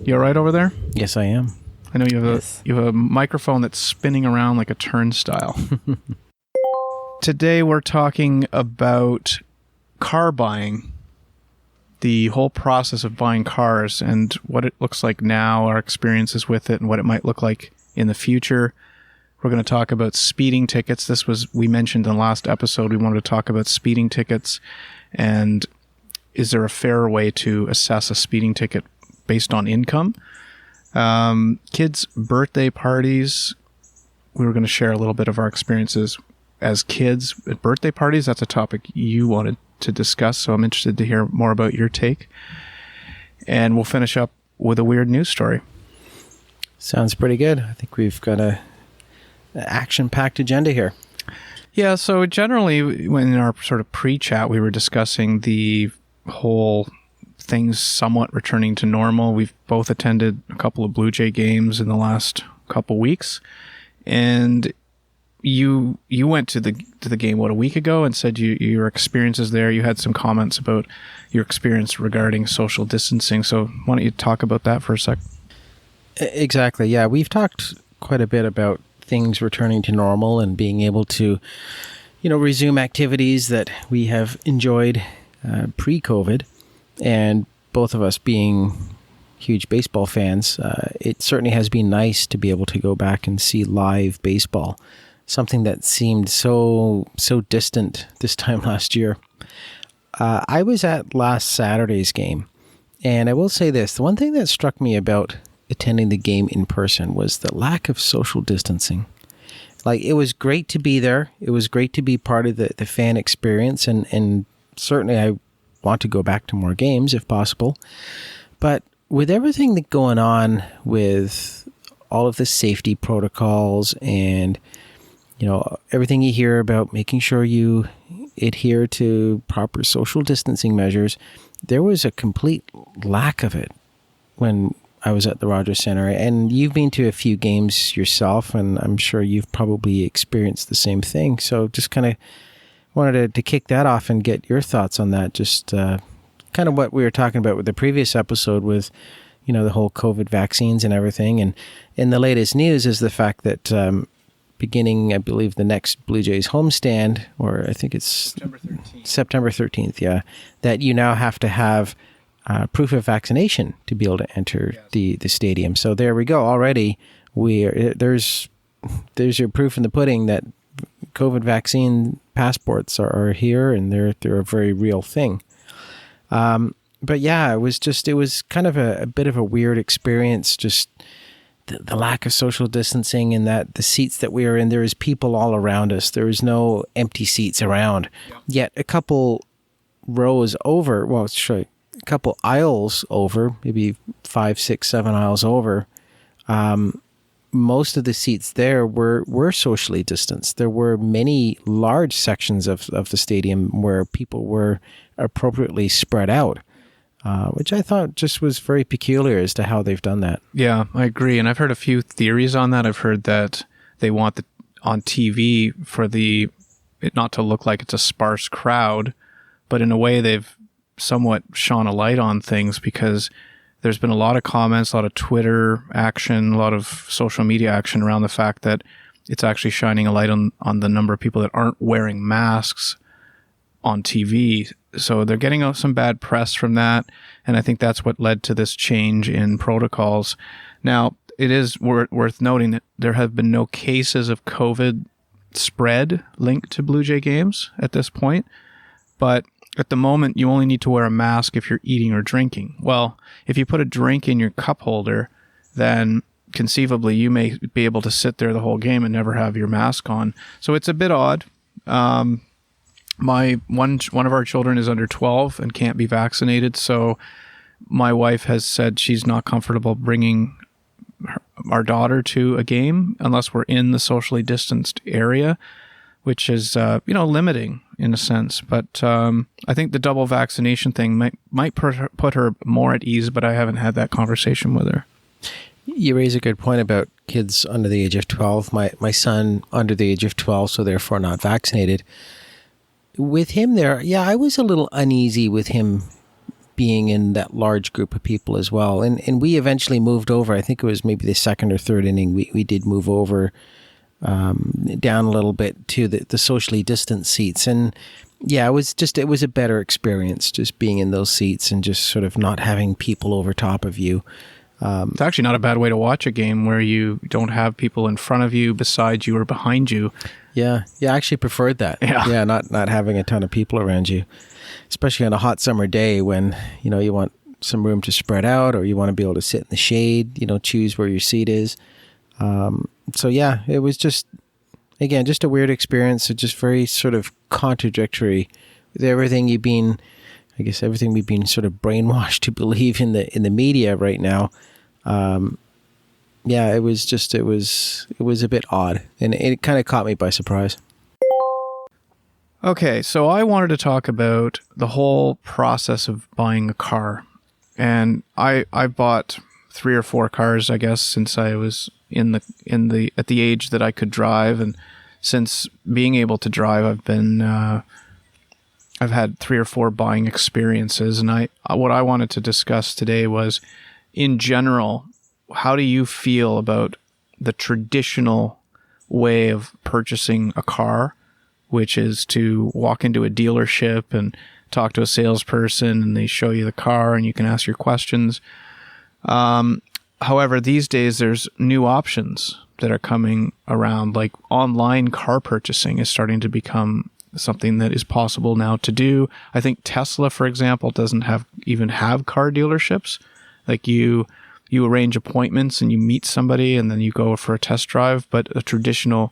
You all right over there? Yes, I am. I know you have a microphone that's spinning around like a turnstile. Today we're talking about car buying, the whole process of buying cars and what it looks like now, our experiences with it, and what it might look like in the future. We're going to talk about speeding tickets. We mentioned in the last episode, we wanted to talk about speeding tickets and is there a fairer way to assess a speeding ticket based on income? Kids' birthday parties. We were going to share a little bit of our experiences as kids at birthday parties. That's a topic you wanted to discuss, so I'm interested to hear more about your take. And we'll finish up with a weird news story. Sounds pretty good. I think we've got an action-packed agenda here. Yeah, so generally, when in our sort of pre-chat, we were discussing the whole things somewhat returning to normal. We've both attended a couple of Blue Jay games in the last couple weeks, and you went to the game a week ago and said your experiences there. You had some comments about your experience regarding social distancing. So why don't you talk about that for a sec? Exactly. Yeah, we've talked quite a bit about things returning to normal and being able to, resume activities that we have enjoyed pre-COVID. And both of us being huge baseball fans, it certainly has been nice to be able to go back and see live baseball, something that seemed so distant this time last year. I was at last Saturday's game, and I will say this, the one thing that struck me about attending the game in person was the lack of social distancing. Like, it was great to be there. It was great to be part of the fan experience, and certainly I want to go back to more games if possible. But with everything that's going on with all of the safety protocols and, everything you hear about making sure you adhere to proper social distancing measures, there was a complete lack of it when I was at the Rogers Center. And you've been to a few games yourself, and I'm sure you've probably experienced the same thing. So just kind of wanted to kick that off and get your thoughts on that. Just kind of what we were talking about with the previous episode with, the whole COVID vaccines and everything. And in the latest news is the fact that beginning, I believe, the next Blue Jays homestand, or I think it's September 13th, yeah, that you now have to have proof of vaccination to be able to enter the stadium. So there we go. Already, there's your proof in the pudding that COVID vaccine passports are here, and they're a very real thing. But yeah, it was kind of a bit of a weird experience, just the lack of social distancing, and that the seats that we were in, there was people all around us. There was no empty seats around. Yeah. Yet a couple rows over, a couple aisles over, maybe 5, 6, 7 aisles over, most of the seats there were socially distanced. There were many large sections of the stadium where people were appropriately spread out, which I thought just was very peculiar as to how they've done that. Yeah, I agree. And I've heard a few theories on that. I've heard that they want on TV for it not to look like it's a sparse crowd, but in a way they've somewhat shone a light on things, because there's been a lot of comments, a lot of Twitter action, a lot of social media action around the fact that it's actually shining a light on the number of people that aren't wearing masks on TV. So they're getting some bad press from that, and I think that's what led to this change in protocols. Now, it is worth noting that there have been no cases of COVID spread linked to Blue Jay games at this point, but at the moment, you only need to wear a mask if you're eating or drinking. Well, if you put a drink in your cup holder, then conceivably you may be able to sit there the whole game and never have your mask on. So it's a bit odd. One of our children is under 12 and can't be vaccinated, so my wife has said she's not comfortable bringing our daughter to a game unless we're in the socially distanced area, which is limiting in a sense. But I think the double vaccination thing might put her more at ease, but I haven't had that conversation with her. You raise a good point about kids under the age of 12. My son under the age of 12, so therefore not vaccinated. With him there, yeah, I was a little uneasy with him being in that large group of people as well. And we eventually moved over. I think it was maybe the second or third inning. We did move over down a little bit to the socially distant seats. And yeah, it was a better experience just being in those seats and just sort of not having people over top of you. It's actually not a bad way to watch a game where you don't have people in front of you, beside you, or behind you. Yeah, I actually preferred that. Yeah, not having a ton of people around you, especially on a hot summer day when, you want some room to spread out, or you want to be able to sit in the shade, choose where your seat is. So yeah, it was just a weird experience. It's just very sort of contradictory with everything we've been sort of brainwashed to believe in the media right now. Yeah, it was a bit odd, and it kind of caught me by surprise. Okay, so I wanted to talk about the whole process of buying a car. And I bought 3 or 4 cars, I guess, since I was at the age that I could drive, and since being able to drive, I've had 3 or 4 buying experiences. And what I wanted to discuss today was, in general, how do you feel about the traditional way of purchasing a car, which is to walk into a dealership and talk to a salesperson, and they show you the car and you can ask your questions. However, these days there's new options that are coming around, like online car purchasing is starting to become something that is possible now to do. I think Tesla, for example, doesn't even have car dealerships. Like you arrange appointments and you meet somebody and then you go for a test drive, but a traditional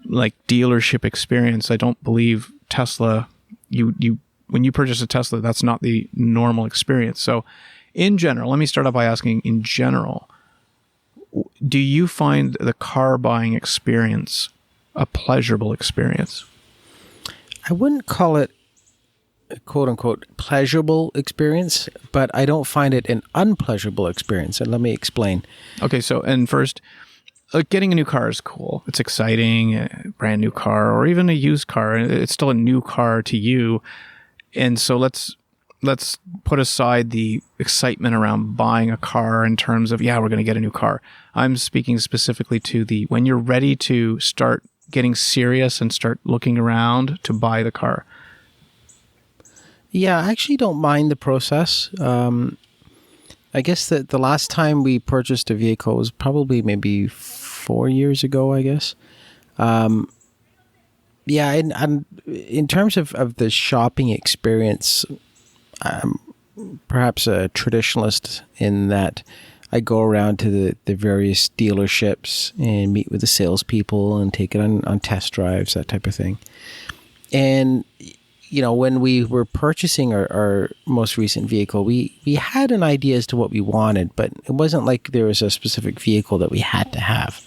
like dealership experience, I don't believe Tesla, when you purchase a Tesla, that's not the normal experience. So in general, let me start out by asking, in general, do you find the car buying experience a pleasurable experience? I wouldn't call it a quote-unquote pleasurable experience, but I don't find it an unpleasurable experience. And let me explain. Okay, so, and first, getting a new car is cool. It's exciting, a brand new car, or even a used car. It's still a new car to you. And so let's put aside the excitement around buying a car in terms of, we're going to get a new car. I'm speaking specifically to when you're ready to start getting serious and start looking around to buy the car. Yeah, I actually don't mind the process. I guess that the last time we purchased a vehicle was probably maybe 4 years ago, I guess. Yeah, and in terms of the shopping experience, I'm perhaps a traditionalist in that I go around to the various dealerships and meet with the salespeople and take it on test drives, that type of thing. And when we were purchasing our most recent vehicle, we had an idea as to what we wanted, but it wasn't like there was a specific vehicle that we had to have.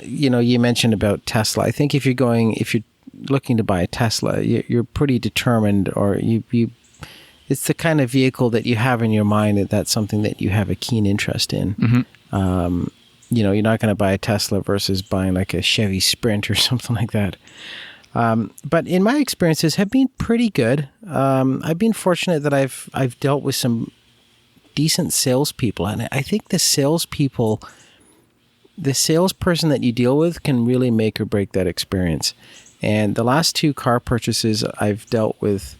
You mentioned about Tesla. I think if you're looking to buy a Tesla, you're pretty determined, or it's the kind of vehicle that you have in your mind that's something that you have a keen interest in. Mm-hmm. You're not going to buy a Tesla versus buying like a Chevy Sprint or something like that. But in my experiences have been pretty good. I've been fortunate that I've dealt with some decent salespeople, and I think the salesperson that you deal with can really make or break that experience. And the last 2 car purchases, I've dealt with,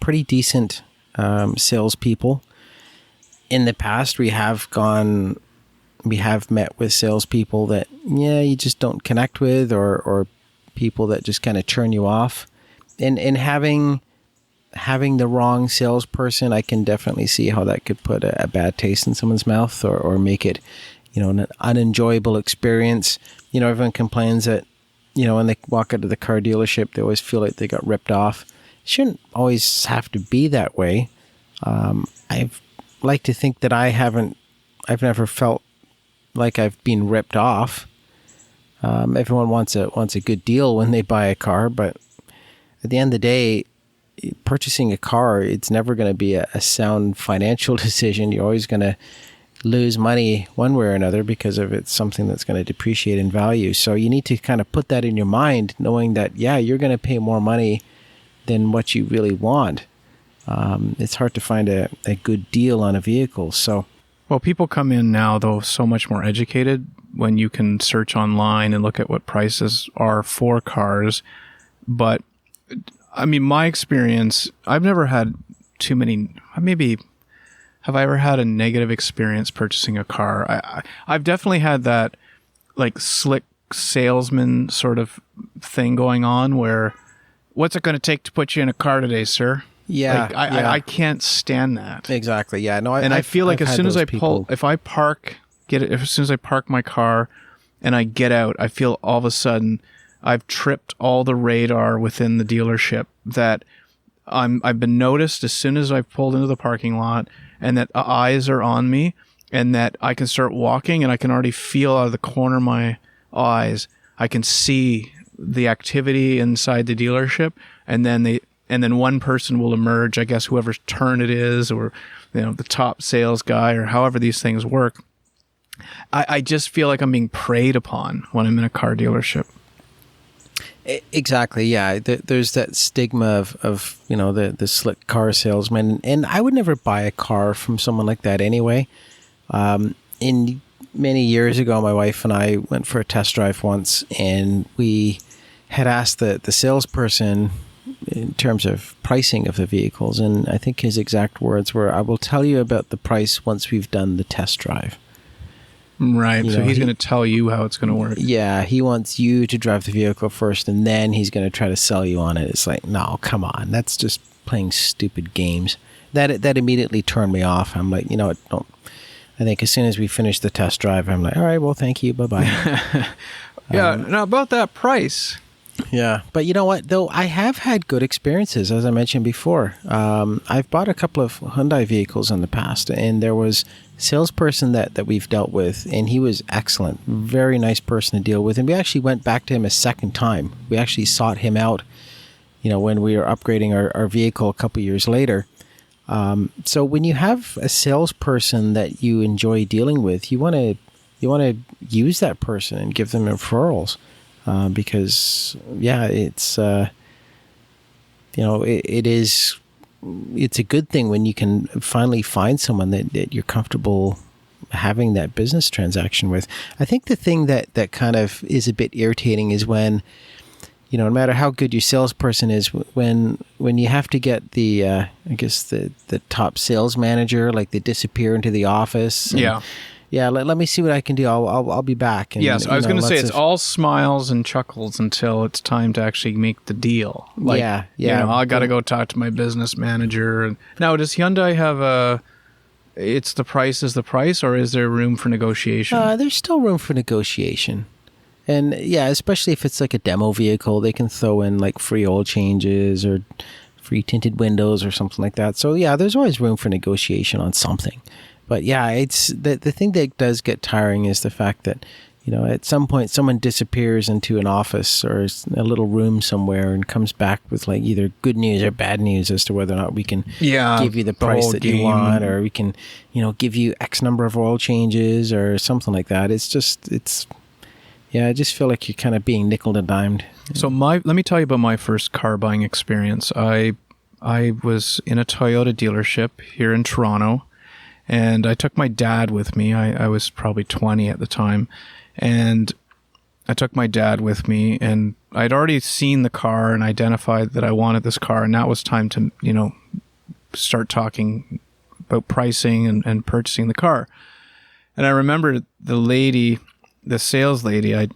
pretty decent salespeople. In the past, we have met with salespeople that, you just don't connect with, or people that just kind of turn you off. And having the wrong salesperson, I can definitely see how that could put a bad taste in someone's mouth, or make it, an unenjoyable experience. Everyone complains that, when they walk out of the car dealership, they always feel like they got ripped off. It shouldn't always have to be that way. I've like to think that I've never felt like I've been ripped off. Everyone wants a good deal when they buy a car, but at the end of the day, purchasing a car, it's never going to be a sound financial decision. You're always going to lose money one way or another because of it's something that's going to depreciate in value. So you need to kind of put that in your mind, knowing that, you're going to pay more money than what you really want, it's hard to find a good deal on a vehicle. So, well, people come in now, though, so much more educated when you can search online and look at what prices are for cars. But, I mean, my experience, I've never had too many, maybe, have I ever had a negative experience purchasing a car? I've definitely had that, like, slick salesman sort of thing going on where, what's it going to take to put you in a car today, sir? Yeah, like, I can't stand that. Exactly. Yeah. No. I feel like as soon as I pull, as soon as I park my car and I get out, I feel all of a sudden I've tripped all the radar within the dealership that I've been noticed as soon as I've pulled into the parking lot, and that eyes are on me, and that I can start walking and I can already feel out of the corner of my eyes, I can see the activity inside the dealership, and then one person will emerge, I guess whoever's turn it is, or the top sales guy, or however these things work. I just feel like I'm being preyed upon when I'm in a car dealership. Exactly. Yeah. There's that stigma of the slick car salesman, and I would never buy a car from someone like that anyway. In many years ago, my wife and I went for a test drive once, and we had asked the salesperson in terms of pricing of the vehicles, and I think his exact words were, "I will tell you about the price once we've done the test drive." Right. So he's going to tell you how it's going to work. Yeah. He wants you to drive the vehicle first, and then he's going to try to sell you on it. It's like, no, come on. That's just playing stupid games. That immediately turned me off. I'm like, don't. I think as soon as we finished the test drive, I'm like, all right, well, thank you. Bye-bye. Yeah. Now about that price. Yeah. But you know what, though? I have had good experiences, as I mentioned before. I've bought a couple of Hyundai vehicles in the past, and there was a salesperson that we've dealt with, and he was excellent. Very nice person to deal with. And we actually went back to him a second time. We actually sought him out, when we were upgrading our vehicle a couple years later. So when you have a salesperson that you enjoy dealing with, you want to use that person and give them referrals. Because it's it's a good thing when you can finally find someone that you're comfortable having that business transaction with. I think the thing that kind of is a bit irritating is when, no matter how good your salesperson is, when you have to get the top sales manager, like they disappear into the office. And, yeah, let me see what I can do. I'll be back. And, yes, I was going to say it's all smiles and chuckles until it's time to actually make the deal. Like, I got to go talk to my business manager. And now, does Hyundai have it's the price is the price, or is there room for negotiation? There's still room for negotiation. And yeah, especially if it's like a demo vehicle, they can throw in like free oil changes or free tinted windows or something like that. So yeah, there's always room for negotiation on something. But yeah, it's the thing that does get tiring is the fact that, at some point someone disappears into an office or a little room somewhere and comes back with like either good news or bad news as to whether or not we can give you the price that you want, or we can, give you X number of oil changes or something like that. I just feel like you're kind of being nickel and dimed. So let me tell you about my first car buying experience. I was in a Toyota dealership here in Toronto. And I took my dad with me. I was probably 20 at the time. And I took my dad with me, and I'd already seen the car and identified that I wanted this car. And now it was time to, start talking about pricing and purchasing the car. And I remember the sales lady, I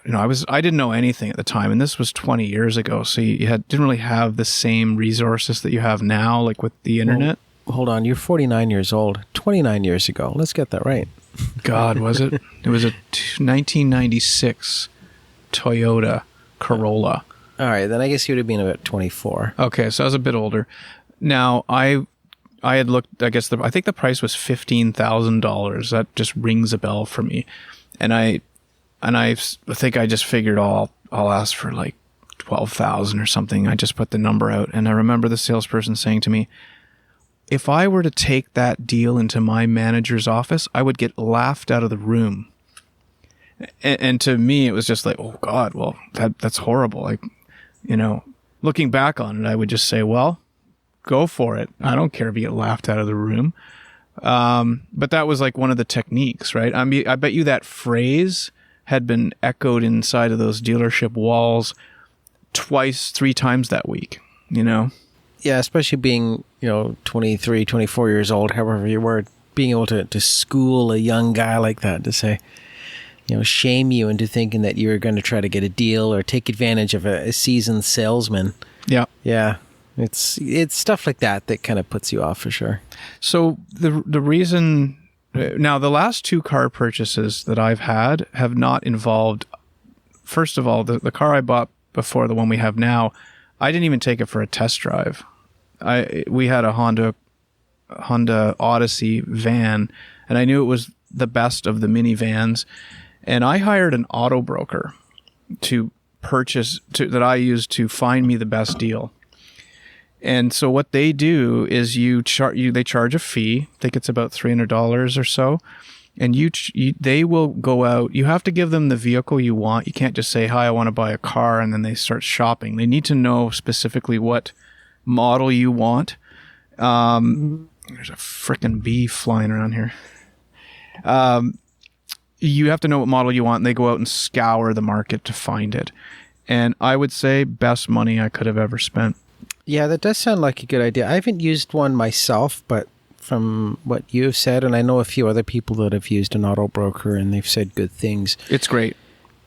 didn't know anything at the time. And this was 20 years ago. So you didn't really have the same resources that you have now, like with the internet. Hold on, you're 49 years old. 29 years ago. Let's get that right. God, was it? It was a 1996 Toyota Corolla. All right, then I guess you would have been about 24. Okay, so I was a bit older. Now, I had looked, I think the price was $15,000. That just rings a bell for me. And I think I just figured I'll ask for like 12,000 or something. I just put the number out, and I remember the salesperson saying to me, if I were to take that deal into my manager's office, I would get laughed out of the room. And to me, it was just like, oh God, well, that's horrible. Like, looking back on it, I would just say, well, go for it. I don't care if you get laughed out of the room. But that was like one of the techniques, right? I mean, I bet you that phrase had been echoed inside of those dealership walls twice, 3 times that week, you know? Yeah, especially being, 23, 24 years old, however you were, being able to school a young guy like that to say, shame you into thinking that you were going to try to get a deal or take advantage of a seasoned salesman. Yeah. Yeah. It's stuff like that kind of puts you off for sure. So the reason now, the last 2 car purchases that I've had have not involved, first of all, the car I bought before the one we have now, I didn't even take it for a test drive. We had a Honda Odyssey van, and I knew it was the best of the minivans, and I hired an auto broker that I used to find me the best deal. And so what they do is they charge a fee. I think it's about $300 or so. And they will go out. You have to give them the vehicle you want. You can't just say, hi, I want to buy a car, and then they start shopping. They need to know specifically what model you want. There's a frickin' bee flying around here. You have to know what model you want, and they go out and scour the market to find it. And I would say best money I could have ever spent. Yeah, that does sound like a good idea. I haven't used one myself, but from what you've said, and I know a few other people that have used an auto broker, and they've said good things. It's great.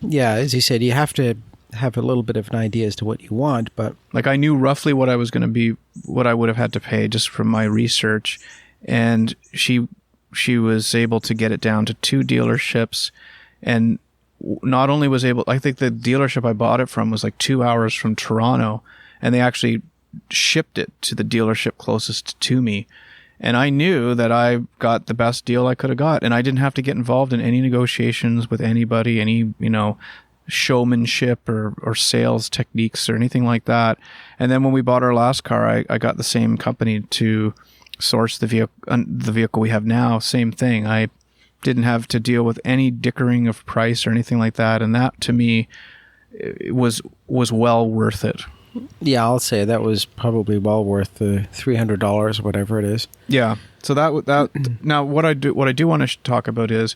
Yeah, as you said, you have to have a little bit of an idea as to what you want, but... Like, I knew roughly what I was going to be, what I would have had to pay just from my research, and she was able to get it down to 2 dealerships, and not only was able... I think the dealership I bought it from was like 2 hours from Toronto, and they actually shipped it to the dealership closest to me. And I knew that I got the best deal I could have got, and I didn't have to get involved in any negotiations with anybody, any, showmanship or sales techniques or anything like that. And then when we bought our last car, I got the same company to source the vehicle we have now. Same thing. I didn't have to deal with any dickering of price or anything like that. And that, to me, it was well worth it. Yeah, I'll say that was probably well worth the $300 or whatever it is. Yeah. So that now what I do want to talk about is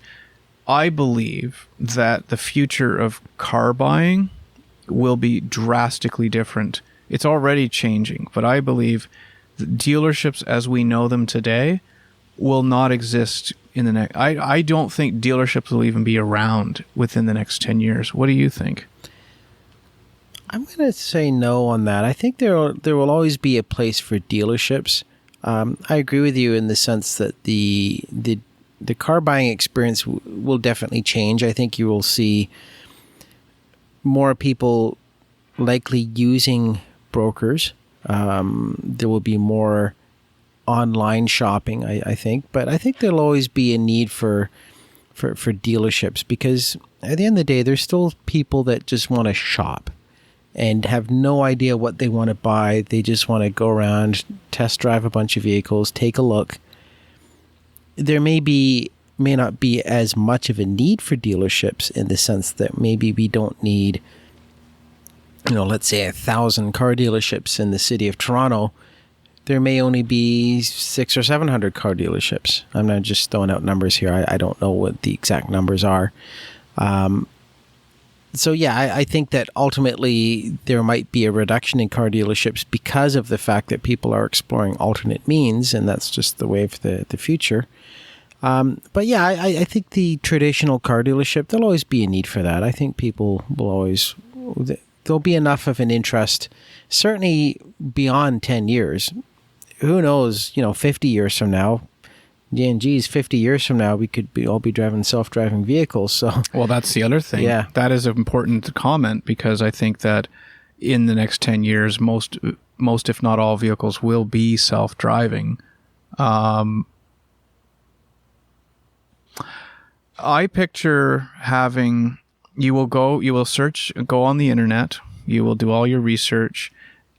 I believe that the future of car buying will be drastically different. It's already changing, but I believe the dealerships as we know them today will not exist in the next... I don't think dealerships will even be around within the next 10 years. What do you think? I'm going to say no on that. I think there will always be a place for dealerships. I agree with you in the sense that the car buying experience will definitely change. I think you will see more people likely using brokers. There will be more online shopping, I think. But I think there'll always be a need for dealerships because at the end of the day, there's still people that just want to shop and have no idea what they want to buy. They just want to go around, test drive a bunch of vehicles, take a look. There may not be as much of a need for dealerships in the sense that maybe we don't need, let's say 1,000 car dealerships in the city of Toronto. There may only be 600 or 700 car dealerships. I'm not just throwing out numbers here. I don't know what the exact numbers are. So yeah, I think that ultimately there might be a reduction in car dealerships because of the fact that people are exploring alternate means, and that's just the way of the future. But yeah, I think the traditional car dealership, there'll always be a need for that. I think people will always... There'll be enough of an interest, certainly beyond 10 years. Who knows, 50 years from now, 50 years from now, we could all be driving self-driving vehicles. So, well, that's the other thing. Yeah. That is important to comment because I think that in the next 10 years, most if not all vehicles will be self-driving. I picture having, you will go on the internet, you will do all your research,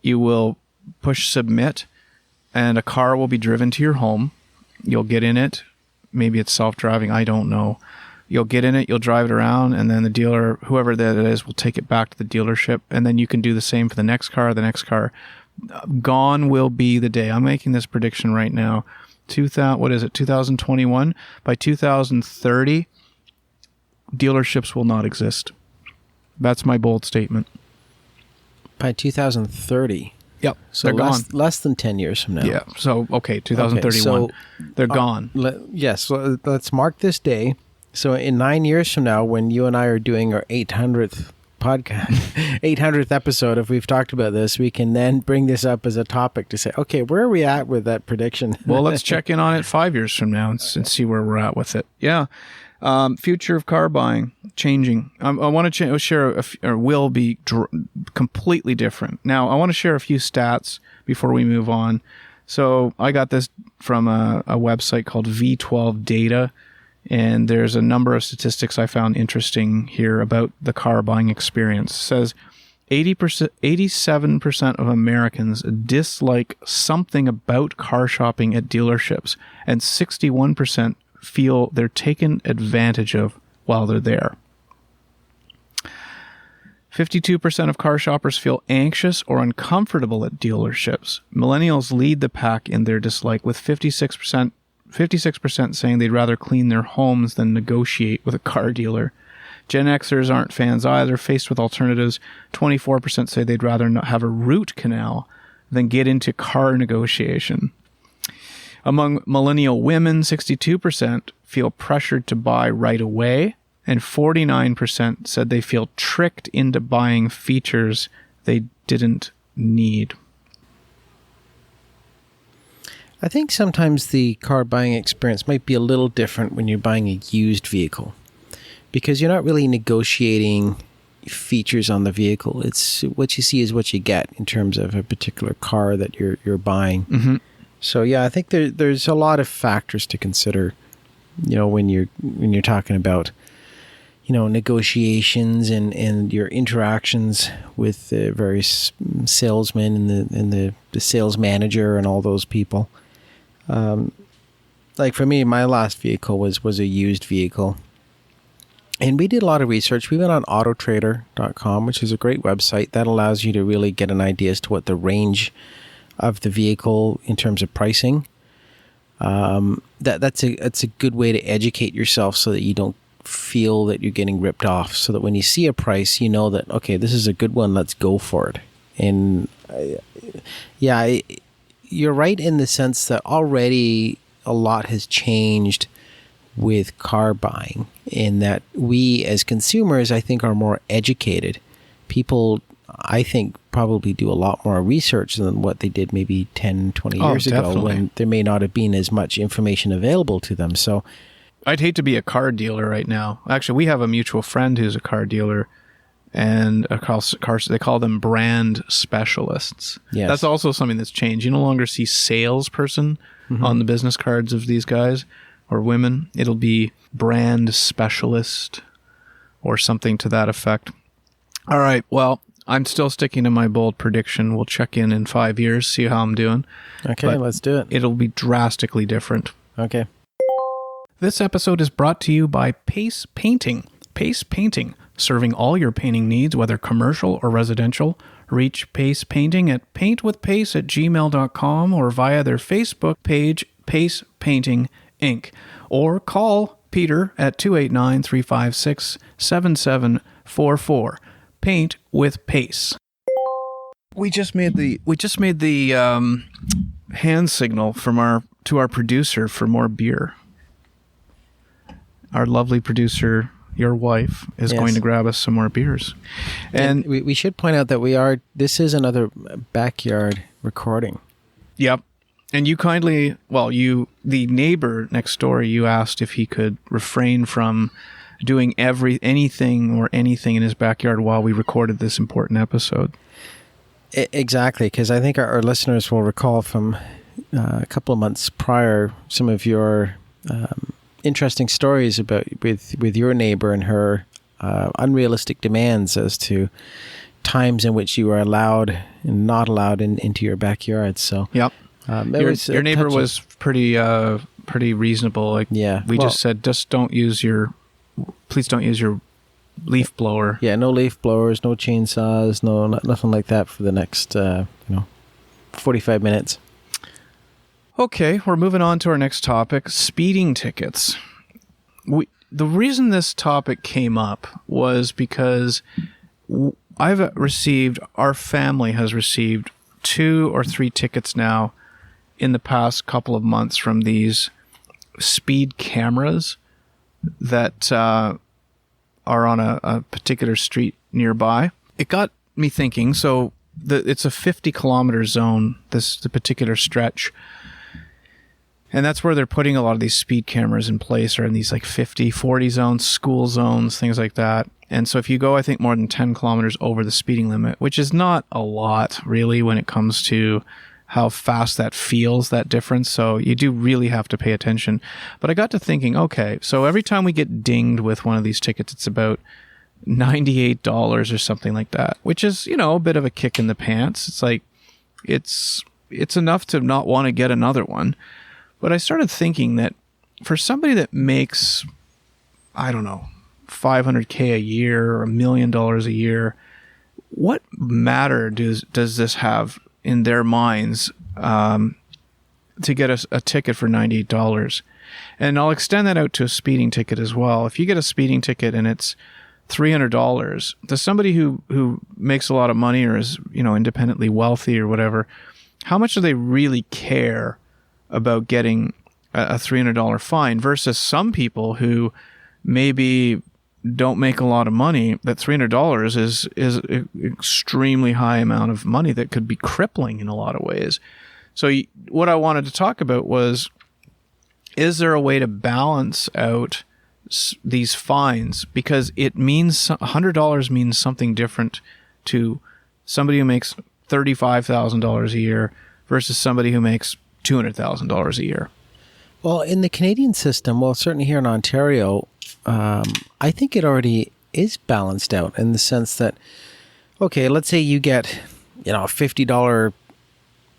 you will push submit, and a car will be driven to your home. You'll get in it. Maybe it's self-driving. I don't know. You'll get in it, you'll drive it around, and then the dealer, whoever that is, will take it back to the dealership, and then you can do the same for the next car. Gone will be the day. I'm making this prediction right now. 2021? By 2030, dealerships will not exist. That's my bold statement. By 2030? Yep. So they're gone. Less than 10 years from now. Yeah. So, 2031. Okay, so, they're gone. Yes. So let's mark this day. So in 9 years from now, when you and I are doing our 800th podcast, 800th episode, if we've talked about this, we can then bring this up as a topic to say, okay, where are we at with that prediction? Well, let's check in on it 5 years from now and see where we're at with it. Yeah. Future of car buying, changing. I want to share, or will be completely different. Now, I want to share a few stats before we move on. So I got this from a website called V12 Data, and there's a number of statistics I found interesting here about the car buying experience. It says 87% of Americans dislike something about car shopping at dealerships, and 61% feel they're taken advantage of while they're there. 52% of car shoppers feel anxious or uncomfortable at dealerships. Millennials lead the pack in their dislike, with 56% saying they'd rather clean their homes than negotiate with a car dealer. Gen Xers aren't fans either. Faced with alternatives, 24% say they'd rather not have a root canal than get into car negotiation. Among millennial women, 62% feel pressured to buy right away, and 49% said they feel tricked into buying features they didn't need. I think sometimes the car buying experience might be a little different when you're buying a used vehicle, because you're not really negotiating features on the vehicle. It's what you see is what you get in terms of a particular car that you're buying. Mm-hmm. So yeah, I think there's a lot of factors to consider, when you're talking about, negotiations and your interactions with the various salesmen and the sales manager and all those people. Like for me, my last vehicle was a used vehicle. And we did a lot of research. We went on autotrader.com, which is a great website that allows you to really get an idea as to what the range of the vehicle in terms of pricing. That's a good way to educate yourself so that you don't feel that you're getting ripped off, so that when you see a price, you know that, okay, this is a good one, let's go for it. And you're right in the sense that already a lot has changed with car buying, in that we as consumers, I think, are more educated. People, I think, probably do a lot more research than what they did maybe 10, 20 years ago, when there may not have been as much information available to them. So I'd hate to be a car dealer right now. Actually, we have a mutual friend who's a car dealer, and they call them brand specialists. Yes. That's also something that's changed. You no longer see salesperson on the business cards of these guys or women. It'll be brand specialist or something to that effect. All right, well, I'm still sticking to my bold prediction. We'll check in 5 years, see how I'm doing. Okay, but let's do it. It'll be drastically different. Okay. This episode is brought to you by Pace Painting. Pace Painting, serving all your painting needs, whether commercial or residential. Reach Pace Painting at paintwithpace@gmail.com or via their Facebook page, Pace Painting Inc. Or call Peter at 289-356-7744. Paint with Pace. We just made the hand signal to our producer for more beer. Our lovely producer, your wife, is going to grab us some more beers. And we should point out that this is another backyard recording. Yep. And you kindly, the neighbor next door, you asked if he could refrain from doing anything in his backyard while we recorded this important episode. Exactly, because I think our listeners will recall from a couple of months prior some of your interesting stories about with your neighbor and her unrealistic demands as to times in which you were allowed and not allowed into your backyard. So yep. Your neighbor was pretty reasonable. We just said, just don't use your please don't use your leaf blower. Yeah, no leaf blowers, no chainsaws, nothing like that for the next 45 minutes. Okay, we're moving on to our next topic, speeding tickets. The reason this topic came up was because our family has received 2 or 3 tickets now in the past couple of months from these speed cameras that are on a particular street nearby. It got me thinking, so it's a 50-kilometer zone, the particular stretch. And that's where they're putting a lot of these speed cameras in place, or in these like 50, 40 zones, school zones, things like that. And so if you go, I think, more than 10 kilometers over the speeding limit, which is not a lot really when it comes to how fast that feels, that difference. So you do really have to pay attention. But I got to thinking, okay, so every time we get dinged with one of these tickets, it's about $98 or something like that, which is, a bit of a kick in the pants. It's like, it's enough to not want to get another one. But I started thinking that for somebody that makes, I don't know, $500K a year or $1 million a year, what matter does this have in their minds to get a ticket for $98? And I'll extend that out to a speeding ticket as well. If you get a speeding ticket and it's $300, to somebody who makes a lot of money or is, independently wealthy or whatever, how much do they really care about getting a $300 fine versus some people who maybe don't make a lot of money? That $300 is an extremely high amount of money that could be crippling in a lot of ways. So what I wanted to talk about was, is there a way to balance out these fines? Because it means $100 means something different to somebody who makes $35,000 a year versus somebody who makes $200,000 a year. Well, in the Canadian system, certainly here in Ontario, I think it already is balanced out in the sense that, okay, let's say you get, a $50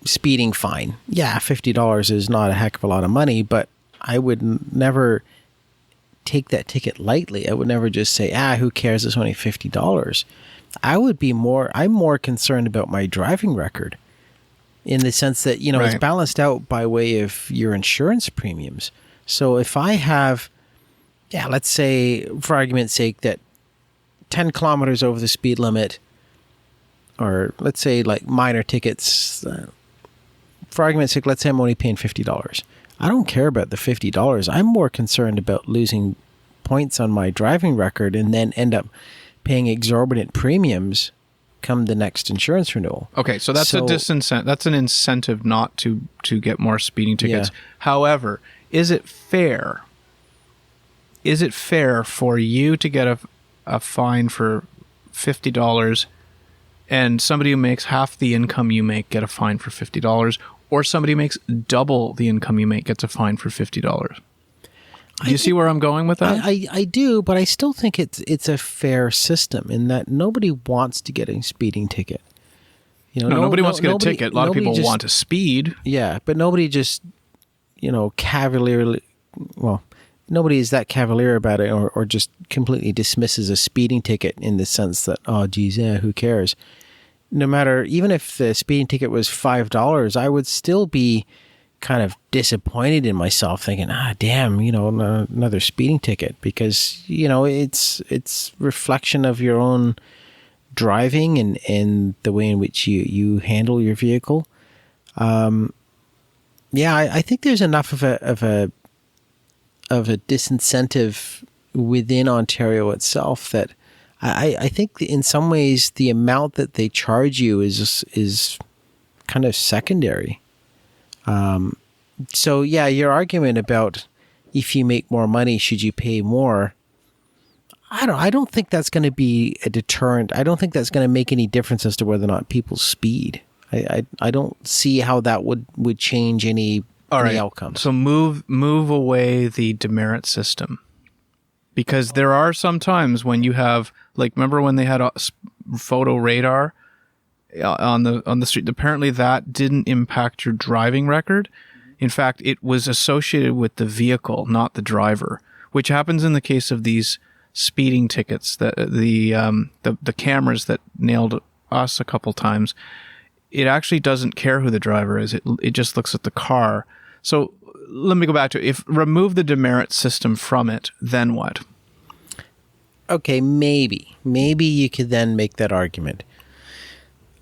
speeding fine. Yeah, $50 is not a heck of a lot of money, but I would never take that ticket lightly. I would never just say, who cares? It's only $50. I'm more concerned about my driving record, in the sense that, Right. It's balanced out by way of your insurance premiums. So if I have, let's say, for argument's sake, that 10 kilometers over the speed limit, or let's say like minor tickets, for argument's sake, let's say I'm only paying $50. I don't care about the $50. I'm more concerned about losing points on my driving record and then end up paying exorbitant premiums come the next insurance renewal. Okay, so that's that's an incentive not to get more speeding tickets. Yeah. However, is it fair? Is it fair for you to get a fine for $50 and somebody who makes half the income you make get a fine for $50, or somebody who makes double the income you make gets a fine for $50? Do you see where I'm going with that? I do, but I still think it's a fair system in that nobody wants to get a speeding ticket. Nobody wants to get a ticket. A lot of people want to speed. Yeah, but nobody just, cavalierly, nobody is that cavalier about it or just completely dismisses a speeding ticket in the sense that, oh, geez, who cares? No matter, even if the speeding ticket was $5, I would still be kind of disappointed in myself, thinking, damn, another speeding ticket, because it's reflection of your own driving and the way in which you handle your vehicle. I think there's enough of a disincentive within Ontario itself that I think in some ways the amount that they charge you is kind of secondary. So your argument about if you make more money, should you pay more? I don't think that's going to be a deterrent. I don't think that's going to make any difference as to whether or not people speed. I don't see how that would change any outcomes. So move away the demerit system, because there are some times when you have, like, remember when they had a photo radar on the street? Apparently that didn't impact your driving record. In fact, it was associated with the vehicle, not the driver, which happens in the case of these speeding tickets, the cameras that nailed us a couple times, it actually doesn't care who the driver is. It just looks at the car. So let me go back to it. If remove the demerit system from it, then what? Okay, maybe you could then make that argument.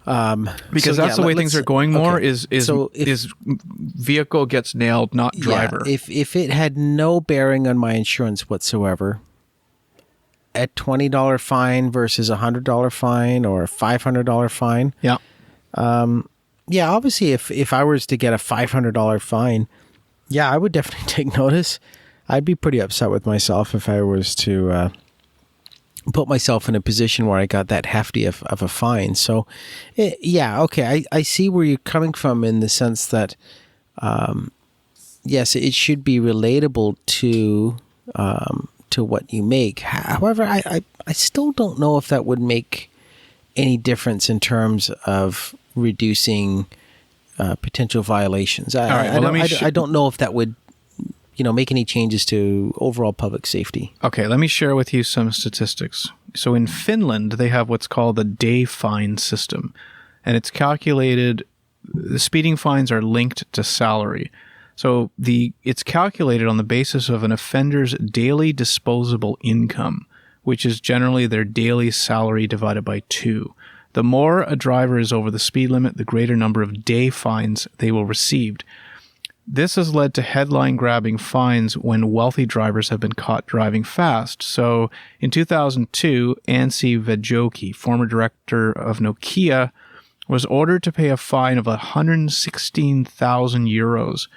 Because that's the way things are going more, okay. is vehicle gets nailed, not driver. Yeah, if it had no bearing on my insurance whatsoever, a $20 fine versus a $100 fine or a $500 fine. Yeah. Yeah, obviously if I was to get a $500 fine, yeah, I would definitely take notice. I'd be pretty upset with myself if I was to put myself in a position where I got that hefty of a fine. So, yeah, okay, I see where you're coming from in the sense that, yes, it should be relatable to what you make. However, I still don't know if that would make any difference in terms of reducing potential violations. I don't know if that would, make any changes to overall public safety. Okay, let me share with you some statistics. So in Finland, they have what's called the day fine system, and it's calculated. The speeding fines are linked to salary. So it's calculated on the basis of an offender's daily disposable income, which is generally their daily salary divided by 2. The more a driver is over the speed limit, the greater number of day fines they will receive. This has led to headline-grabbing fines when wealthy drivers have been caught driving fast. So in 2002, Anssi Vejoki, former director of Nokia, was ordered to pay a fine of 116,000 euros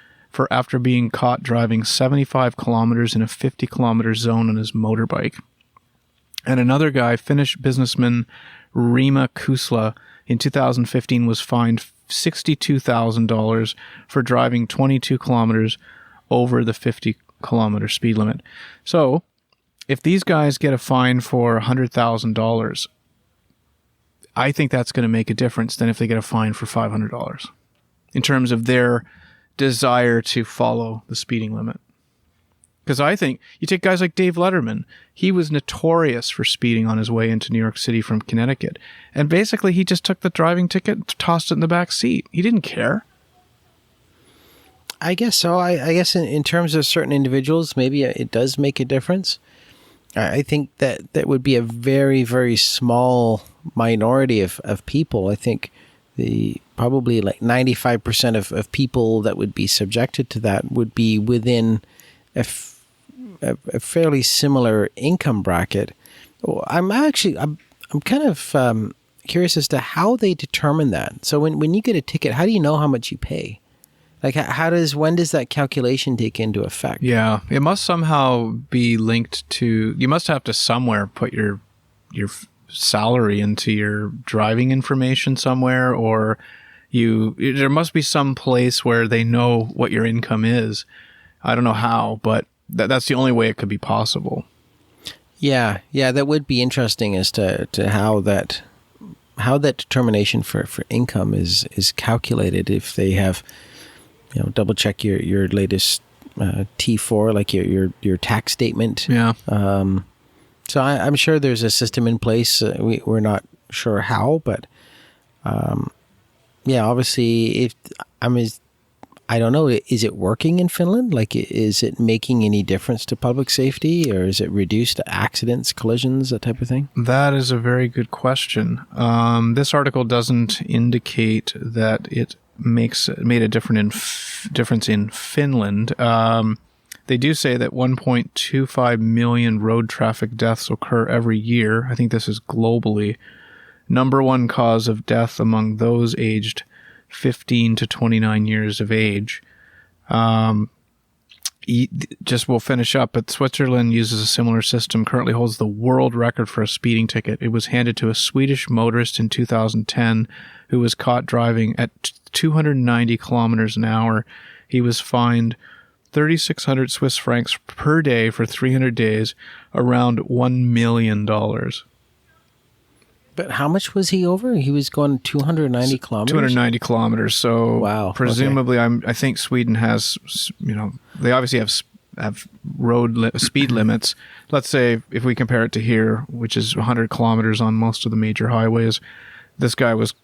after being caught driving 75 kilometers in a 50-kilometer zone on his motorbike. And another guy, Finnish businessman Rima Kusla, in 2015 was fined $62,000 for driving 22 kilometers over the 50-kilometer speed limit. So, if these guys get a fine for $100,000, I think that's going to make a difference than if they get a fine for $500 in terms of their desire to follow the speeding limit. Because I think you take guys like Dave Letterman, he was notorious for speeding on his way into New York City from Connecticut. And basically he just took the driving ticket, tossed it in the back seat. He didn't care. I guess so. I guess in terms of certain individuals, maybe it does make a difference. I think that would be a very, very small minority of people. I think probably like 95% of people that would be subjected to that would be within a fairly similar income bracket. I'm kind of curious as to how they determine that. So when you get a ticket, how do you know how much you pay? Like when does that calculation take into effect? Yeah, it must somehow be linked to, you must have to somewhere put your salary into your driving information somewhere, or there must be some place where they know what your income is. I don't know how, but that's the only way it could be possible. Yeah, that would be interesting as to how that determination for income is calculated. If they have, double check your latest T4, like your tax statement. Yeah. So I'm sure there's a system in place. We're not sure how, but obviously, I don't know. Is it working in Finland? Like, is it making any difference to public safety, or is it reduced to accidents, collisions, that type of thing? That is a very good question. This article doesn't indicate that it made a difference in Finland. They do say that 1.25 million road traffic deaths occur every year. I think this is globally. Number one cause of death among those aged 15 to 29 years of age. We'll finish up, but Switzerland uses a similar system, currently holds the world record for a speeding ticket. It was handed to a Swedish motorist in 2010 who was caught driving at 290 kilometers an hour. He was fined 3,600 Swiss francs per day for 300 days, around $1 million. But how much was he over? He was going 290 kilometers? 290 kilometers. So wow. Presumably, okay. I think Sweden has, they obviously have have speed limits. Let's say if we compare it to here, which is 100 kilometers on most of the major highways, this guy was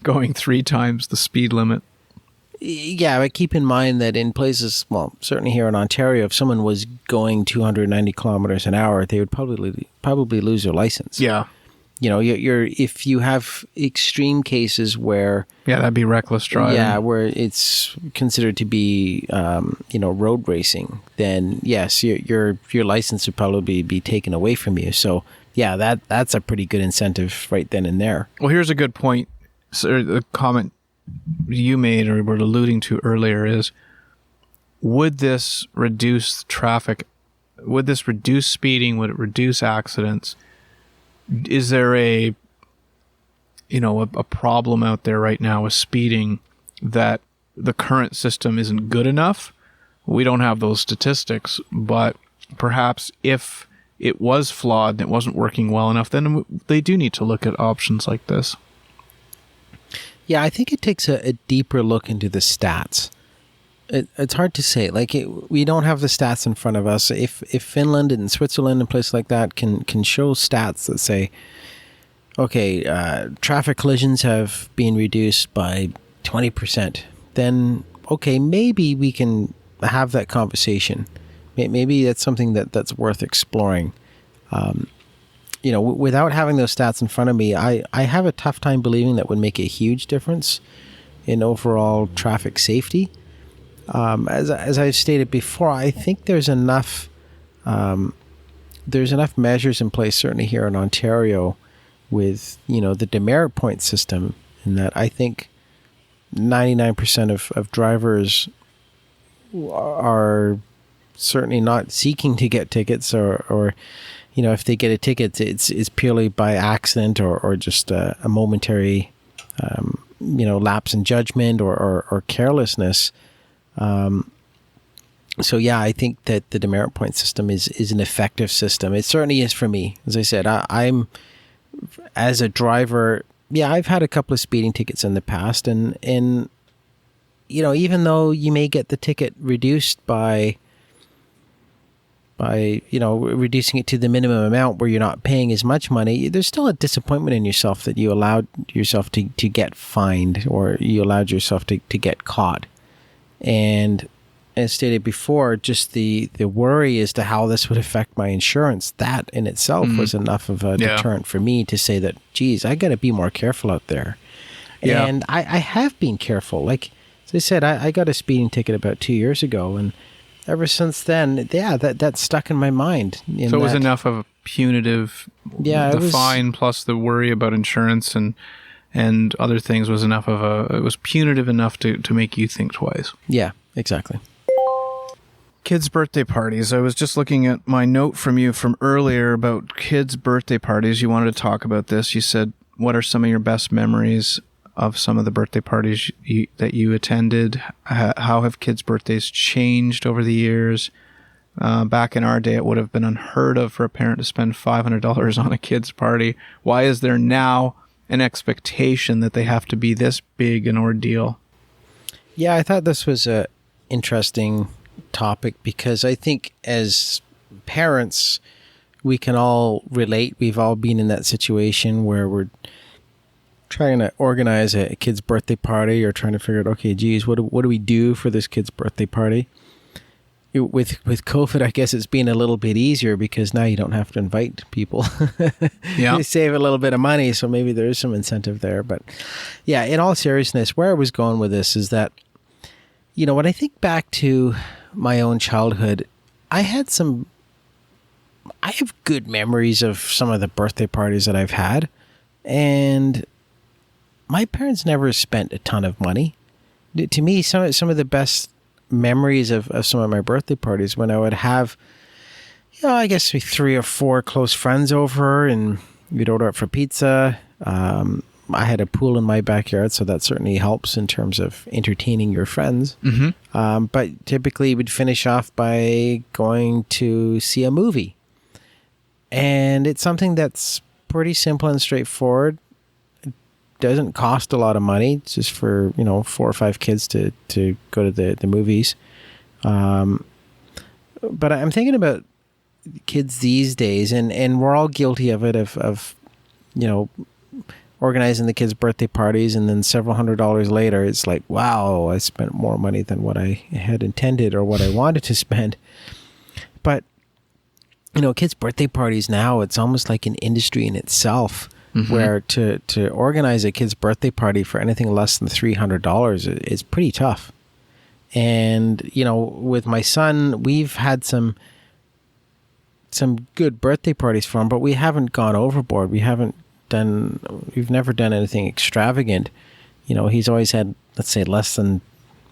going 3 times the speed limit. Yeah, but keep in mind that in places, well, certainly here in Ontario, if someone was going 290 kilometers an hour, they would probably lose their license. Yeah. You know, if you have extreme cases where... Yeah, that'd be reckless driving. Yeah, where it's considered to be, road racing, then yes, your license would probably be taken away from you. So, yeah, that's a pretty good incentive right then and there. Well, here's a good point. So the comment you made or were alluding to earlier is, would this reduce traffic? Would this reduce speeding? Would it reduce accidents? Is there a problem out there right now with speeding that the current system isn't good enough? We don't have those statistics, but perhaps if it was flawed and it wasn't working well enough, then they do need to look at options like this. Yeah, I think it takes a deeper look into the stats. It's hard to say. We don't have the stats in front of us. If Finland and Switzerland and places like that can show stats that say, okay, traffic collisions have been reduced by 20%, then, okay, maybe we can have that conversation. Maybe that's something that's worth exploring. Without having those stats in front of me, I have a tough time believing that would make a huge difference in overall traffic safety. As I've stated before, I think there's enough measures in place, certainly here in Ontario, with the demerit point system, in that I think 99% of drivers are certainly not seeking to get tickets, or if they get a ticket, it's purely by accident or just a momentary lapse in judgment or carelessness. So yeah, I think that the demerit point system is an effective system. It certainly is for me. As I said, I'm as a driver. Yeah, I've had a couple of speeding tickets in the past, and even though you may get the ticket reduced by reducing it to the minimum amount where you're not paying as much money, there's still a disappointment in yourself that you allowed yourself to get fined, or you allowed yourself to get caught. And as stated before, just the worry as to how this would affect my insurance, that in itself was enough of a deterrent for me to say that, geez, I got to be more careful out there. Yeah. And I have been careful. Like, as I said, I got a speeding ticket about 2 years ago, and ever since then, that stuck in my mind. So it was enough of a punitive, the fine plus the worry about insurance and other things was enough of it was punitive enough to make you think twice. Yeah, exactly. Kids' birthday parties. I was just looking at my note from you from earlier about kids' birthday parties. You wanted to talk about this. You said, what are some of your best memories of some of the birthday parties that you attended? How have kids' birthdays changed over the years? Back in our day, it would have been unheard of for a parent to spend $500 on a kid's party. Why is there now an expectation that they have to be this big an ordeal? Yeah, I thought this was a interesting topic because I think as parents, we can all relate. We've all been in that situation where we're trying to organize a kid's birthday party or trying to figure out, okay, geez, what do we do for this kid's birthday party? With COVID, I guess it's been a little bit easier because now you don't have to invite people. Yeah. You save a little bit of money, so maybe there is some incentive there. But yeah, in all seriousness, where I was going with this is that, when I think back to my own childhood, I have good memories of some of the birthday parties that I've had, and my parents never spent a ton of money. To me, some of the best memories of some of my birthday parties when I would have, I guess 3 or 4 close friends over, and we'd order up for pizza. I had a pool in my backyard, so that certainly helps in terms of entertaining your friends. Mm-hmm. But typically we'd finish off by going to see a movie. And it's something that's pretty simple and straightforward. It doesn't cost a lot of money. It's just for, 4 or 5 kids to go to the movies. But I'm thinking about kids these days, and we're all guilty of it, of organizing the kids' birthday parties, and then several $100s later, it's like, wow, I spent more money than what I had intended or what I wanted to spend. But, kids' birthday parties now, it's almost like an industry in itself, where to organize a kid's birthday party for anything less than $300 is pretty tough. And, with my son, we've had some good birthday parties for him, but we haven't gone overboard. We've never done anything extravagant. He's always had, let's say, less than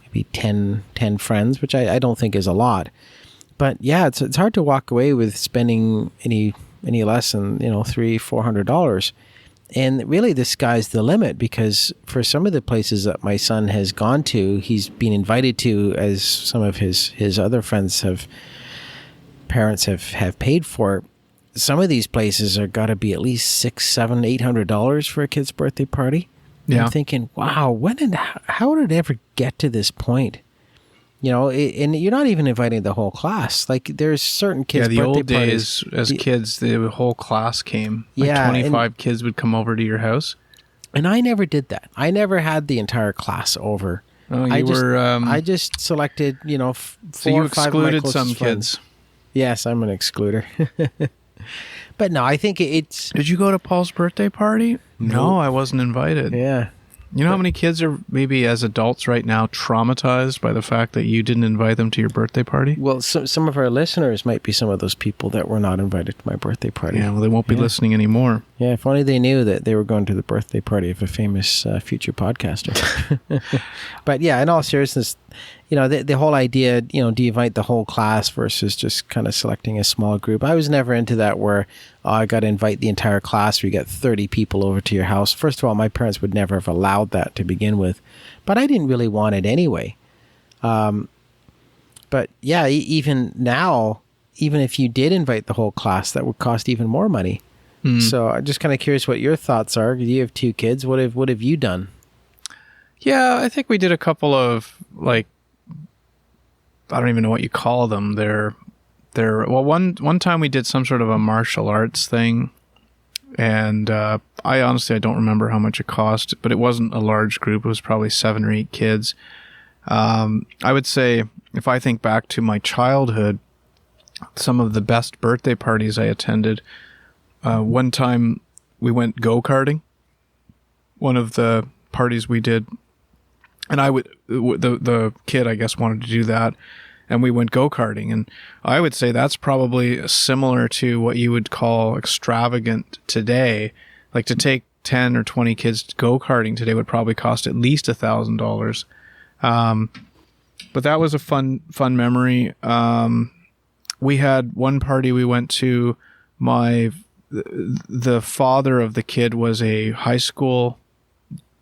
maybe 10 friends, which I don't think is a lot. But yeah, it's hard to walk away with spending any less than, $300-$400. And really, the sky's the limit, because for some of the places that my son has gone to, he's been invited to, as some of his other friends parents have paid for. Some of these places are got to be at least $600, $700, $800 for a kid's birthday party. Yeah. I'm thinking, wow, how did it ever get to this point? And you're not even inviting the whole class. Like, there's certain kids' birthday parties. Yeah, the old days, as kids, the whole class came. Like 25 kids would come over to your house. And I never did that. I never had the entire class over. Oh, I just selected, 4 or 5 so you of my excluded closest some friends. Kids. Yes, I'm an excluder. But no, I think it's... Did you go to Paul's birthday party? No, I wasn't invited. Yeah. You know how many kids are maybe as adults right now traumatized by the fact that you didn't invite them to your birthday party? Well, some of our listeners might be some of those people that were not invited to my birthday party. Yeah, well, they won't be listening anymore. Yeah, if only they knew that they were going to the birthday party of a famous future podcaster. But yeah, in all seriousness, the whole idea, do you invite the whole class versus just kind of selecting a small group? I was never into that where I got to invite the entire class where you get 30 people over to your house. First of all, my parents would never have allowed that to begin with, but I didn't really want it anyway. But yeah, even now, even if you did invite the whole class, that would cost even more money. So I'm just kind of curious what your thoughts are. You have 2 kids. What have you done? Yeah, I think we did a couple of, like, I don't even know what you call them. Well, one time we did some sort of a martial arts thing, and I don't remember how much it cost, but it wasn't a large group. It was probably 7 or 8 kids. I would say, if I think back to my childhood, some of the best birthday parties I attended, one time we went go-karting. One of the parties we did, and the kid, I guess, wanted to do that, and we went go-karting. And I would say that's probably similar to what you would call extravagant today. Like, to take 10 or 20 kids go-karting today would probably cost at least $1,000. But that was a fun memory. We had one party we went to. The father of the kid was a high school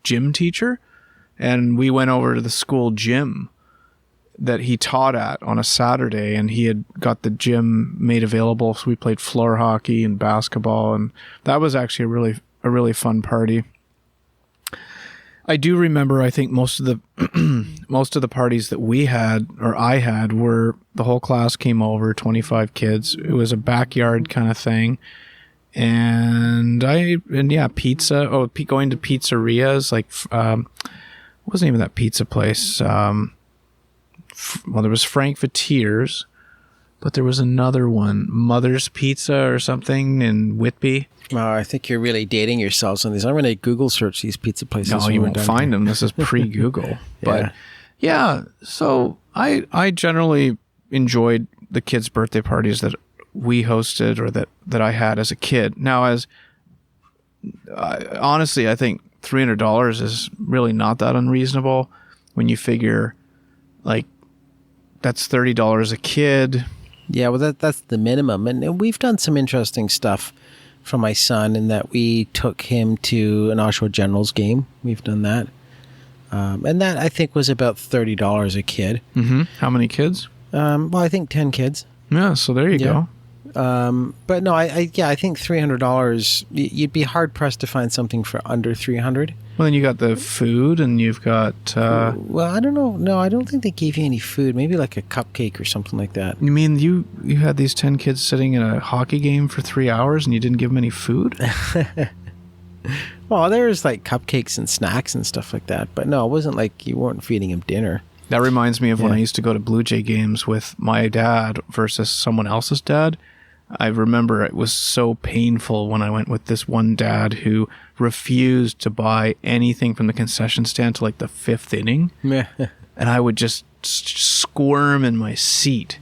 gym teacher, and we went over to the school gym that he taught at on a Saturday, and he had got the gym made available, so we played floor hockey and basketball, and that was actually a really fun party. I do remember, I think most of the parties that we had, or I had, were the whole class came over, 25 kids. It was a backyard kind of thing. And pizza. Oh, going to pizzerias, like, what was the name of that pizza place? Well, there was Frankfurters, but there was another one, Mother's Pizza or something in Whitby. I think you're really dating yourselves on these. I'm going to Google search these pizza places. No, you won't find them. This is pre-Google. But yeah, so I generally enjoyed the kids' birthday parties that we hosted, or that I had as a kid. Now, honestly, I think $300 is really not that unreasonable when you figure, like, that's $30 a kid. Yeah, well, that's the minimum. And we've done some interesting stuff for my son in that we took him to an Oshawa Generals game. We've done that. And that, I think, was about $30 a kid. Mm-hmm. How many kids? Well, I think 10 kids. Yeah, so there you go. But no, I think $300. You'd be hard pressed to find something for under $300. Well, then you got the food, and you've got. Well, I don't know. No, I don't think they gave you any food. Maybe like a cupcake or something like that. You mean you had these 10 kids sitting in a hockey game for 3 hours, and you didn't give them any food? Well, there was like cupcakes and snacks and stuff like that. But no, it wasn't like you weren't feeding them dinner. That reminds me of when I used to go to Blue Jay games with my dad versus someone else's dad. I remember it was so painful when I went with this one dad who refused to buy anything from the concession stand to like the 5th inning. And I would just squirm in my seat.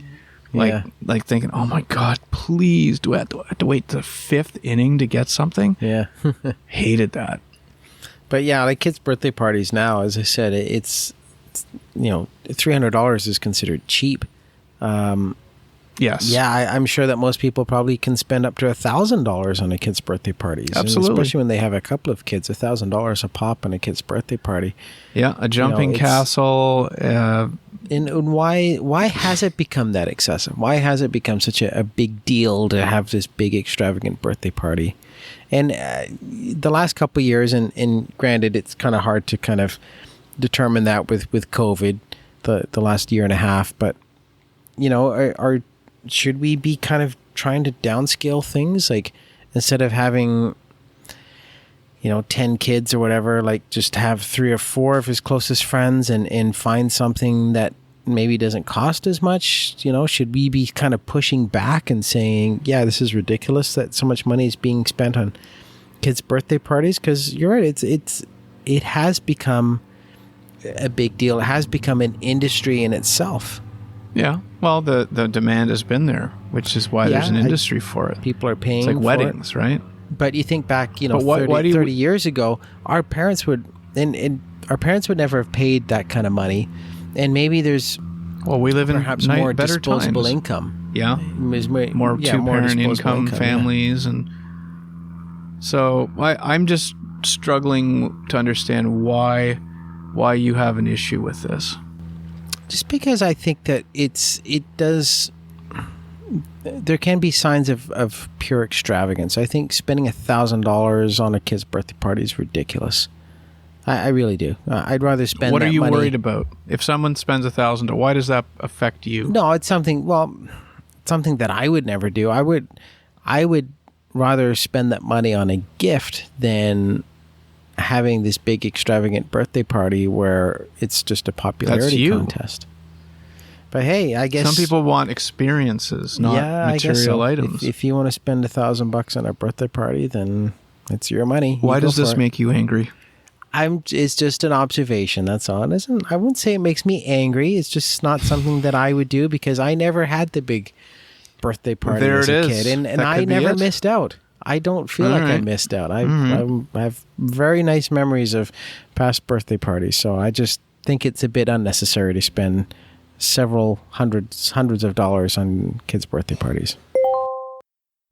Like thinking, oh my God, please, do I have to wait to the 5th inning to get something? Yeah. Hated that. But yeah, like kids' birthday parties now, as I said, it's $300 is considered cheap. Yes. Yeah, I'm sure that most people probably can spend up to $1,000 on a kid's birthday party. Absolutely. Especially when they have a couple of kids, $1,000 a pop on a kid's birthday party. Yeah, a jumping castle. And why has it become that excessive? Why has it become such a big deal to have this big extravagant birthday party? And the last couple of years, and granted, it's kind of hard to kind of determine that with COVID, the last year and a half, but should we be kind of trying to downscale things? Like instead of having 10 kids or whatever, like just have 3 or 4 of his closest friends and find something that maybe doesn't cost as much. Should we be kind of pushing back and saying, yeah, this is ridiculous that so much money is being spent on kids' birthday parties? Because you're right, it has become a big deal. It has become an industry in itself. Yeah. Well, the demand has been there, which is why there's an industry for it. People are paying for weddings, it. Right? But you think back, 30 years ago, our parents would never have paid that kind of money. And maybe there's we live in perhaps more better disposable times. income. Yeah. More two-parent income families. And so I'm just struggling to understand why you have an issue with this. Just because I think that there can be signs of pure extravagance. I think spending $1,000 on a kid's birthday party is ridiculous. I really do. I'd rather spend. What are you money. Worried about? If someone spends $1,000, why does that affect you? No, it's something that I would never do. I would rather spend that money on a gift than having this big extravagant birthday party where it's just a popularity contest. But hey, I guess some people want experiences, not material items. If you want to spend $1,000 on a birthday party, then it's your money. Why does this make you angry? It's just an observation. That's all. I wouldn't say it makes me angry. It's just not something that I would do because I never had the big birthday party as a kid, and I never missed out. I don't feel like I missed out. I have very nice memories of past birthday parties, so I just think it's a bit unnecessary to spend several hundreds of dollars on kids' birthday parties.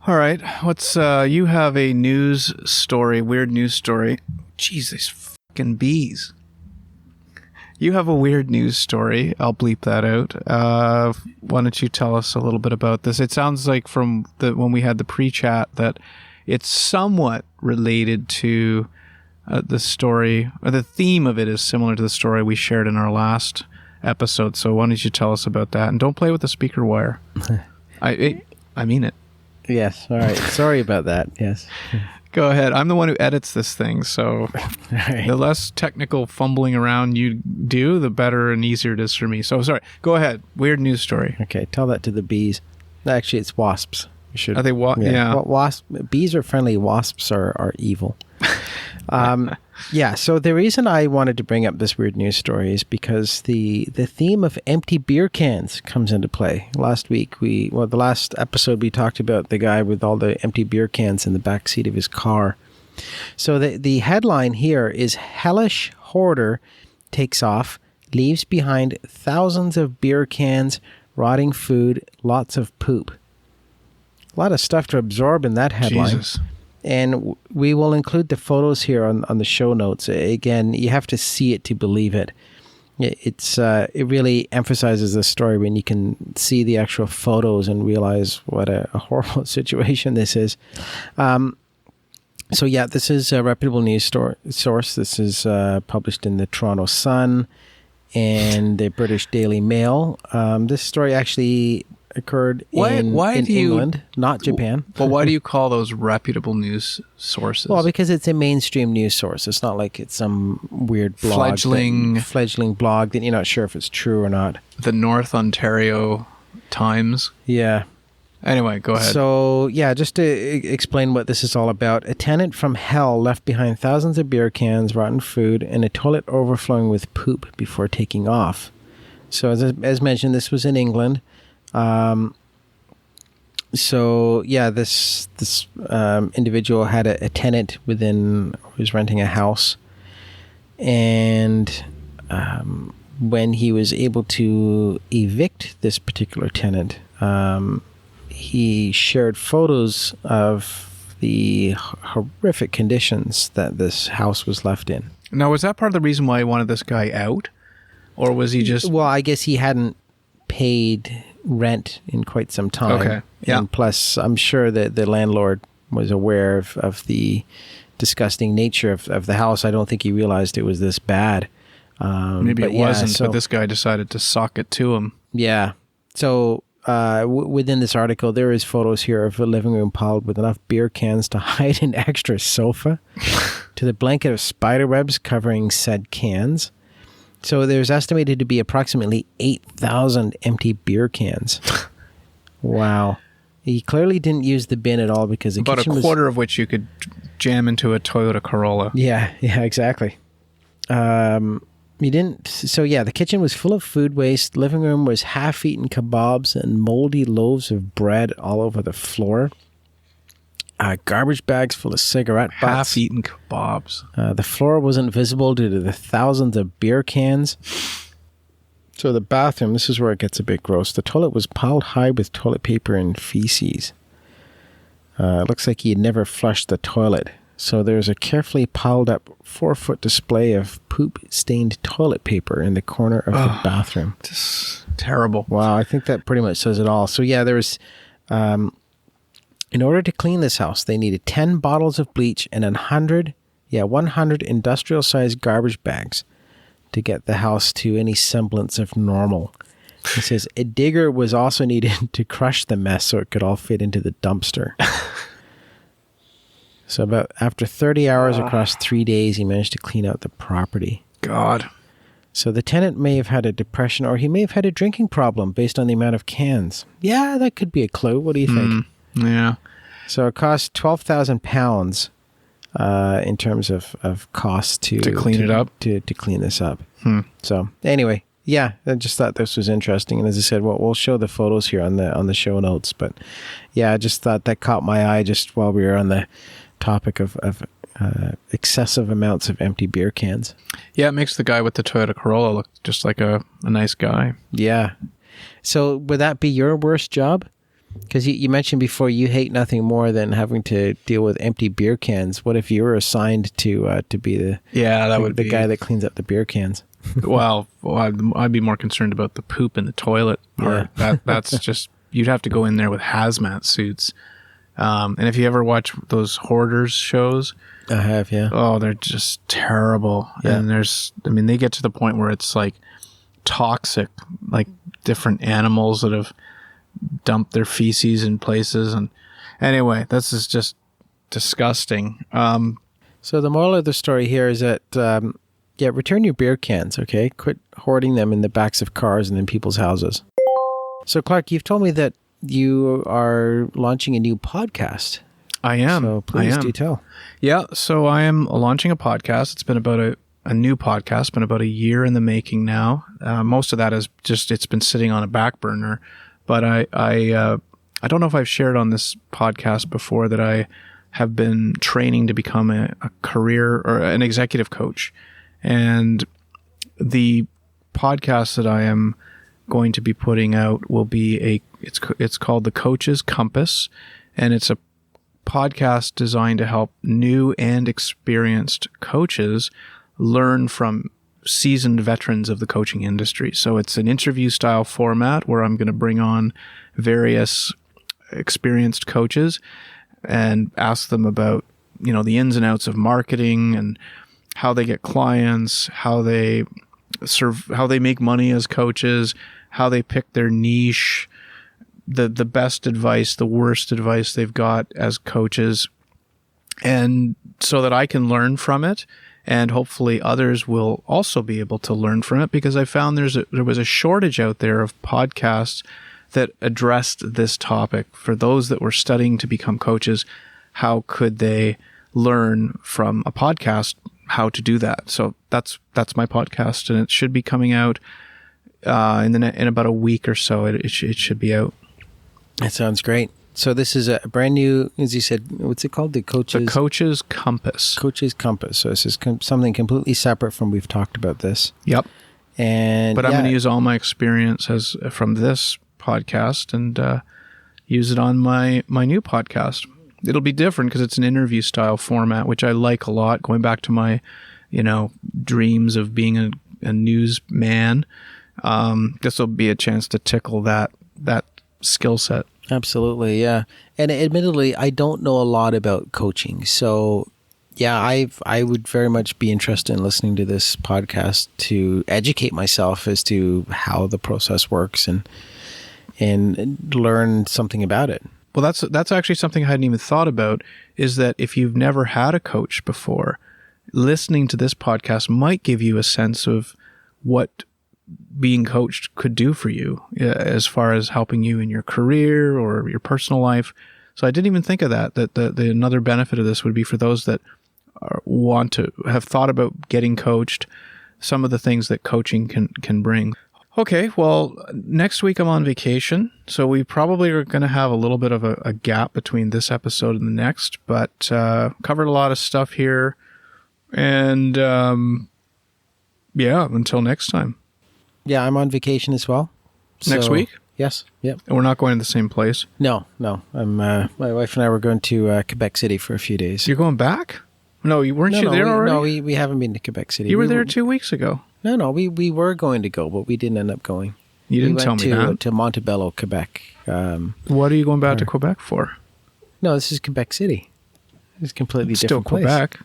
All right, you have a news story, weird news story. Jeez, these fucking bees. You have a weird news story. I'll bleep that out. Why don't you tell us a little bit about this? It sounds like from when we had the pre-chat that it's somewhat related to the story, or the theme of it is similar to the story we shared in our last episode. So why don't you tell us about that? And don't play with the speaker wire. I mean it. Yes. All right. Sorry about that. Yes. Go ahead. I'm the one who edits this thing, so right. The less technical fumbling around you do, the better and easier it is for me. So sorry. Go ahead. Weird news story. Okay. Tell that to the bees. Actually, it's wasps. Are they yeah. Bees are friendly. Wasps are evil. Yeah. So the reason I wanted to bring up this weird news story is because the theme of empty beer cans comes into play. Last week, the last episode we talked about the guy with all the empty beer cans in the back seat of his car. So the headline here is "Hellish Hoarder Takes Off, Leaves Behind Thousands of Beer Cans, Rotting Food, Lots of Poop." A lot of stuff to absorb in that headline. Jesus. And we will include the photos here on the show notes. Again, you have to see it to believe it. It really emphasizes the story when you can see the actual photos and realize what a horrible situation this is. So yeah, this is a reputable news source. This is published in the Toronto Sun and the British Daily Mail. This story actually occurred in England, not Japan. But why do you call those reputable news sources? Well, because it's a mainstream news source. It's not like it's some weird blog, fledgling blog that you're not sure if it's true or not. The North Ontario Times. Yeah. Anyway, go ahead. So, yeah, just to explain what this is all about. A tenant from hell left behind thousands of beer cans, rotten food, and a toilet overflowing with poop before taking off. So, as mentioned, this was in England. So, yeah, this individual had a tenant who was renting a house. And when he was able to evict this particular tenant, he shared photos of the horrific conditions that this house was left in. Now, was that part of the reason why he wanted this guy out? Or was he just... Well, I guess he hadn't paid rent in quite some time. Okay, yeah. And plus, I'm sure that the landlord was aware of the disgusting nature of the house. I don't think he realized it was this bad. Maybe it wasn't, but this guy decided to sock it to him. Yeah. So... within this article, there is photos here of a living room piled with enough beer cans to hide an extra sofa, to the blanket of spider webs covering said cans. So there's estimated to be approximately 8,000 empty beer cans. Wow. He clearly didn't use the bin at all because the kitchen was... About a quarter of which you could jam into a Toyota Corolla. Yeah, exactly. So yeah, the kitchen was full of food waste. The living room was half-eaten kebabs and moldy loaves of bread all over the floor. Garbage bags full of cigarette butts. Half-eaten kebabs. The floor wasn't visible due to the thousands of beer cans. So the bathroom, this is where it gets a bit gross. The toilet was piled high with toilet paper and feces. It looks like he had never flushed the toilet. So there's a carefully piled up 4-foot display of poop-stained toilet paper in the corner of the bathroom. Just terrible. Wow, I think that pretty much says it all. So yeah, there was, in order to clean this house, they needed 10 bottles of bleach and 100 industrial-sized garbage bags to get the house to any semblance of normal. It says a digger was also needed to crush the mess so it could all fit into the dumpster. So after 30 hours across 3 days, he managed to clean out the property. God. So the tenant may have had a depression or he may have had a drinking problem based on the amount of cans. Yeah, that could be a clue. What do you think? Yeah. So it cost £12,000 in terms of cost to clean it up? To clean this up. So anyway, yeah, I just thought this was interesting. And as I said, we'll show the photos here on the show notes. But yeah, I just thought that caught my eye just while we were on the topic of excessive amounts of empty beer cans. Yeah, it makes the guy with the Toyota Corolla look just like a nice guy. Yeah. So would that be your worst job? Because you mentioned before you hate nothing more than having to deal with empty beer cans. What if you were assigned to be the guy that cleans up the beer cans? Well, I'd be more concerned about the poop in the toilet. Yeah. That's just, you'd have to go in there with hazmat suits. And if you ever watch those hoarders shows, I have, yeah. Oh, they're just terrible. Yeah. And they get to the point where it's like toxic, like different animals that have dumped their feces in places. And anyway, this is just disgusting. So the moral of the story here is that, return your beer cans, okay? Quit hoarding them in the backs of cars and in people's houses. So Clark, you've told me that you are launching a new podcast. I am. So please do tell. Yeah, so I am launching a podcast. It's been about a new podcast, been about a year in the making now. Most of that is just, it's been sitting on a back burner. But I don't know if I've shared on this podcast before that I have been training to become a career or an executive coach. And the podcast that I am going to be putting out will be it's called The Coach's Compass, and it's a podcast designed to help new and experienced coaches learn from seasoned veterans of the coaching industry. So it's an interview style format where I'm going to bring on various experienced coaches and ask them about, the ins and outs of marketing and how they get clients, how they make money as coaches, how they pick their niche, the best advice, the worst advice they've got as coaches, and so that I can learn from it, and hopefully others will also be able to learn from it, because I found there was a shortage out there of podcasts that addressed this topic. For those that were studying to become coaches, how could they learn from a podcast how to do that? So that's my podcast, and it should be coming out in about a week or so. It should be out. That sounds great. So this is a brand new, as you said, what's it called? The Coach's Compass. Coach's Compass. So this is something completely separate from we've talked about this. Yep. But I'm going to use all my experience from this podcast and use it on my new podcast. It'll be different because it's an interview style format, which I like a lot. Going back to my, dreams of being a newsman, this will be a chance to tickle that skill set. Absolutely, yeah. And admittedly, I don't know a lot about coaching, so yeah, I would very much be interested in listening to this podcast to educate myself as to how the process works and learn something about it. Well, that's actually something I hadn't even thought about, is that if you've never had a coach before, listening to this podcast might give you a sense of what being coached could do for you as far as helping you in your career or your personal life. So I didn't even think of that the another benefit of this would be for those that want to have thought about getting coached, some of the things that coaching can bring. Okay, well, next week I'm on vacation, so we probably are going to have a little bit of a gap between this episode and the next, but covered a lot of stuff here, and until next time. Yeah, I'm on vacation as well. Next week? Yes. Yep. And we're not going to the same place? No. My wife and I were going to Quebec City for a few days. You're going back? No, you weren't there already? No, we haven't been to Quebec City. You were there 2 weeks ago. No, we were going to go, but we didn't end up going. You didn't tell me that. We went to Montebello, Quebec. What are you going back to Quebec for? No, this is Quebec City. It's a completely different still place. Quebec.